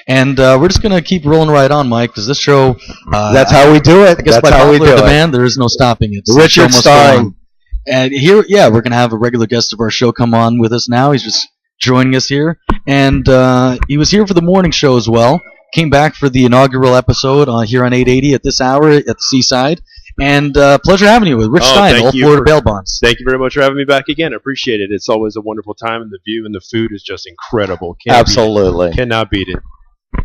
And we're just going to keep rolling right on, Mike, because this show... that's how we do it. I guess that's by how we do demand, there is no stopping it. So Richard Stein. And here, we're going to have a regular guest of our show come on with us now. He's just joining us here. And he was here for the morning show as well. Came back for the inaugural episode here on 880 at this hour at the Seaside. And pleasure having you with Rich Stein, All Florida Bail Bonds. Thank you very much for having me back again. I appreciate it. It's always a wonderful time, and the view and the food is just incredible. Absolutely. Cannot beat it.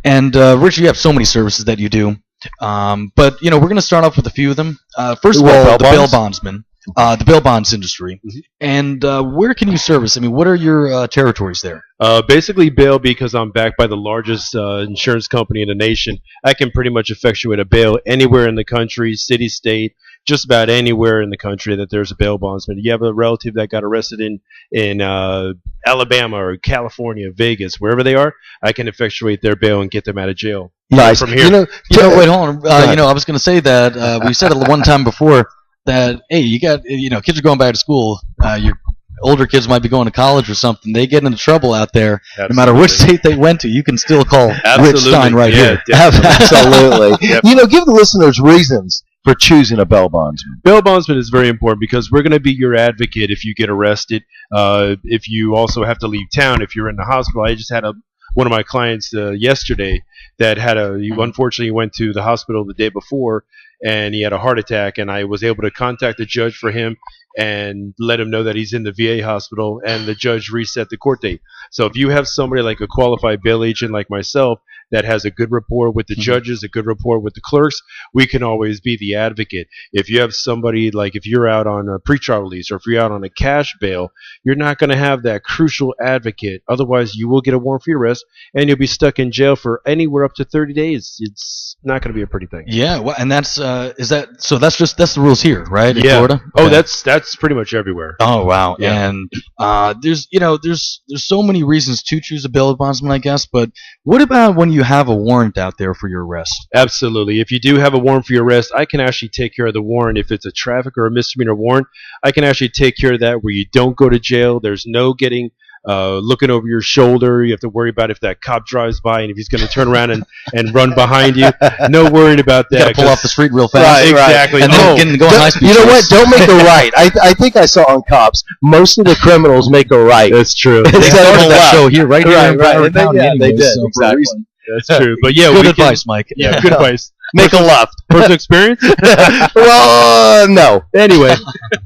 And Rich, you have so many services that you do. But, we're going to start off with a few of them. First of all, the bail bondsman, the bail bonds industry. Mm-hmm. And where can you service? I mean, what are your territories there? Basically bail, because I'm backed by the largest insurance company in the nation. I can pretty much effectuate a bail anywhere in the country, city, state, just about anywhere in the country that there's a bail bondsman. You have a relative that got arrested in Alabama or California, Vegas, wherever they are, I can effectuate their bail and get them out of jail. Nice. From here. Wait, hold on. I was going to say that we said it one time before that, hey, you got, kids are going back to school. Your older kids might be going to college or something. They get into trouble out there. Absolutely. No matter which state they went to, you can still call Rich Stein right here. Absolutely. Yep. Give the listeners reasons for choosing a bail bondsman. Bail bondsman is very important because we're going to be your advocate if you get arrested. If you also have to leave town, if you're in the hospital. I just had one of my clients yesterday that unfortunately went to the hospital the day before, and he had a heart attack, and I was able to contact the judge for him and let him know that he's in the VA hospital, and the judge reset the court date. So if you have somebody like a qualified bail agent like myself that has a good rapport with the judges, a good rapport with the clerks, we can always be the advocate. If you have somebody, like if you're out on a pretrial release or if you're out on a cash bail, you're not going to have that crucial advocate. Otherwise, you will get a warrant for your arrest, and you'll be stuck in jail for anywhere up to 30 days. It's not going to be a pretty thing. Yeah, well, and that's that's the rules here, right? In Florida? Okay. Oh, that's pretty much everywhere. Oh, wow. Yeah. And there's so many reasons to choose a bail bondsman, I guess, but what about when you have a warrant out there for your arrest? Absolutely. If you do have a warrant for your arrest, I can actually take care of the warrant. If it's a traffic or a misdemeanor warrant, I can actually take care of that where you don't go to jail. There's no getting looking over your shoulder. You have to worry about if that cop drives by and if he's going to turn around and run behind you. No worrying about that. You got to pull off the street real fast. Right, exactly. And then go high speed. You know what? Don't make a right. I think I saw on Cops, most of the criminals make a right. That's true. They started that show here, right here in Broward County. They did. So exactly. That's true. But yeah, good advice, Mike. Yeah, good advice. Make a left. Personal experience? Well, no. Anyway,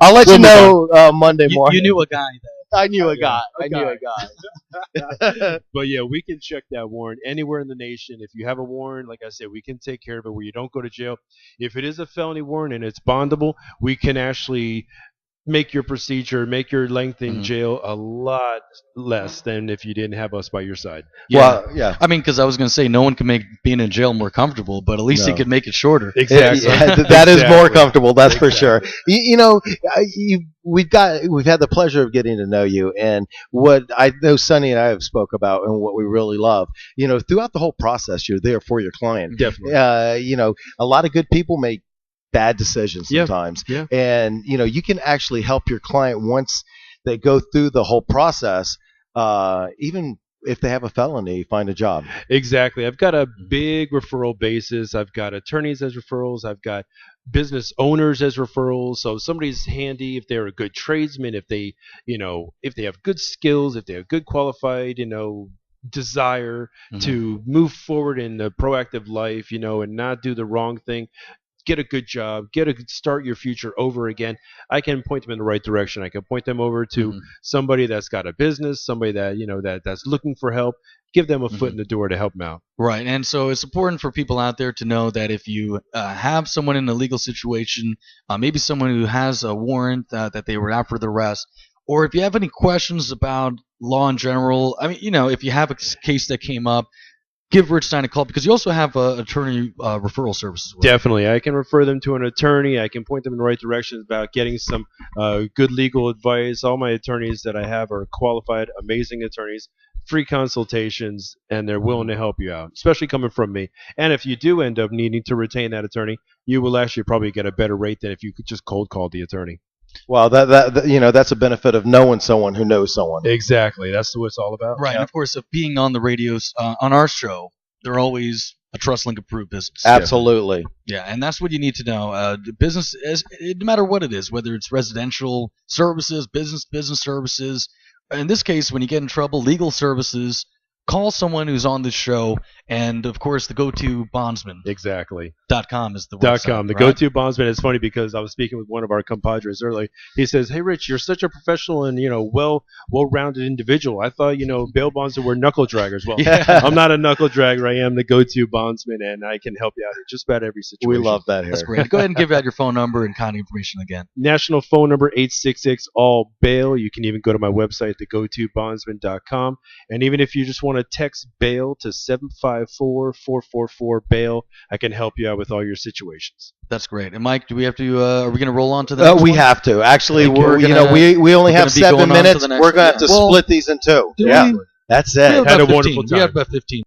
I'll let you know Monday morning. You knew a guy that. I knew a guy. But yeah, we can check that warrant anywhere in the nation. If you have a warrant, like I said, we can take care of it where you don't go to jail. If it is a felony warrant and it's bondable, we can actually make your procedure, make your length in jail a lot less than if you didn't have us by your side. Yeah. Well, yeah. I mean, because I was going to say no one can make being in jail more comfortable, but at least you could make it shorter. Exactly. That is more comfortable. That's for sure. We've had the pleasure of getting to know you, and what I know Sonny and I have spoke about, and what we really love. Throughout the whole process, you're there for your client. Definitely. A lot of good people make bad decisions sometimes. Yeah. And, you can actually help your client once they go through the whole process, even if they have a felony, find a job. Exactly. I've got a big referral basis. I've got attorneys as referrals. I've got business owners as referrals. So if somebody's handy, if they're a good tradesman, if they have good skills, if they have good qualified, desire to move forward in a proactive life, and not do the wrong thing, get a good job, start your future over again, I can point them in the right direction. I can point them over to somebody that's got a business, somebody that that's looking for help, give them a foot in the door to help them out. Right, and so it's important for people out there to know that if you have someone in a legal situation, maybe someone who has a warrant that they were out for the arrest, or if you have any questions about law in general, I mean, if you have a case that came up, give Rich Stein a call, because you also have attorney referral services. Definitely. I can refer them to an attorney. I can point them in the right direction about getting some good legal advice. All my attorneys that I have are qualified, amazing attorneys, free consultations, and they're willing to help you out, especially coming from me. And if you do end up needing to retain that attorney, you will actually probably get a better rate than if you could just cold call the attorney. Well, that's a benefit of knowing someone who knows someone. Exactly. That's what it's all about. Right. And of course, of being on the radios on our show, they're always a TrustLink approved business. Absolutely. Yeah, and that's what you need to know. Business, no matter what it is, whether it's residential services, business services. In this case, when you get in trouble, legal services, call someone who's on this show, and of course, the Go-To Bondsman. Exactly. .com is the website. .com. The right? Go-To Bondsman is funny because I was speaking with one of our compadres earlier. He says, "Hey, Rich, you're such a professional and well-rounded individual. I thought bail bonds were knuckle draggers. Well, I'm not a knuckle dragger. I am the Go-To Bondsman, and I can help you out in just about every situation." We love that here. That's great. Go ahead and give out your phone number and contact information again. National phone number 866-ALL-BAIL. You can even go to my website, thegotobondsman.com. And even if you just want to text BAIL to 754-444-BAIL, I can help you out with all your situations. That's great. And Mike, do we have to? Are we going to roll on to the next We one? have to. Actually, we only have gonna be 7 going on to minutes. the next We're going to one. have to Well, split these in two. do Yeah, we? that's We have it. Had about a wonderful 15. We have time. about 15.